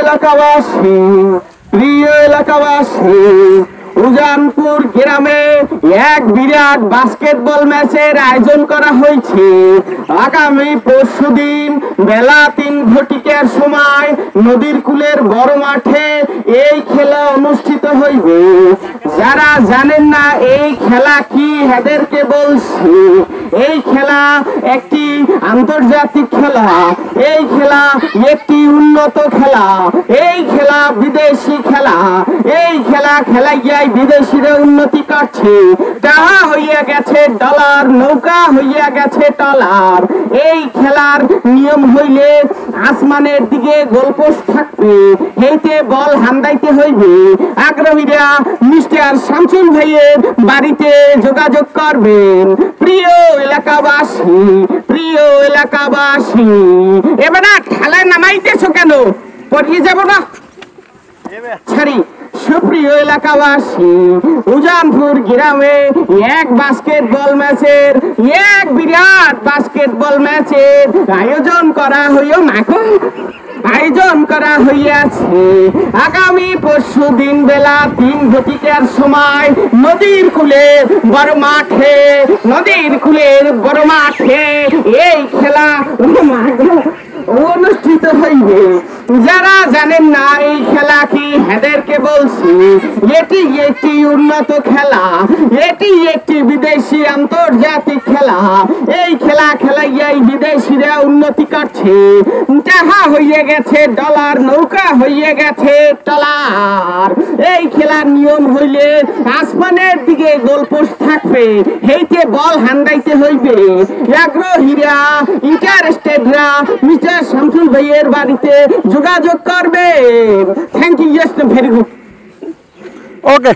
এলাকাবাসী উজানপুর গ্রামে এক বিরাট বাস্কেটবল ম্যাচের আয়োজন করা হয়েছে। আগামী পরশুদিন বেলা 3 ঘটিকার সময় নদীর কূলের বড় মাঠে এই খেলা অনুষ্ঠিত হইবে। যারা জানেন না এই খেলা কি, এদেরকে বলছি, এই খেলা একটি আন্তর্জাতিক খেলা, এই খেলা একটি উন্নত খেলা, এই খেলা বিদেশি খেলা, এই খেলা খেলাইয়াই বিদেশিরা উন্নতি করছে। টাকা হইয়া গেছে ডলার, নৌকা হইয়া গেছে টলার। এই খেলার নিয়ম হইলে আসমানের দিকে গোলপোস্ট থাকবে, হেইতে বল হান্দাইতে হইবে। আগ্রহীরা মিস্টার শামসুল ভাইয়ের বাড়িতে যোগাযোগ করবেন। প্রিয় এলাকাবাসী, এবার খেলায় নামাইতেছো কেন? পড়িয়ে যাব না ছাড়ি। সুপ্রিয় এলাকাবাসী, উজানপুর গ্রামে এক বিরাট বাস্কেটবল ম্যাচের আয়োজন করা হইয়াছে। আগামী পরশুদিন বেলা 3 ঘটিকার সময় নদীর কূলের বড় মাঠে এই খেলা অনুষ্ঠিত হইবে। যারা জানেন না এই খেলা কি, এদেরকে বলছি, এটি একটি উন্নত খেলা, এটি একটি বিদেশি আন্তর্জাতিক খেলা। এই খেলা খেলাইয়াই বিদেশিরা উন্নতি করছে। টাকা হইয়া গেছে ডলার, নৌকা হইয়া গেছে টলার। এই খেলার নিয়ম হইলে আসমানের দিকে গোলপোস্ট থাকবে, হেইতে বল হান্দাইতে হইবে। আগ্রহীরা ইন্টারেস্টেডরা মিস্টার শামসুল ভাইয়ের বাড়িতে যোগাযোগ করবে। Thank you, very good. Okay.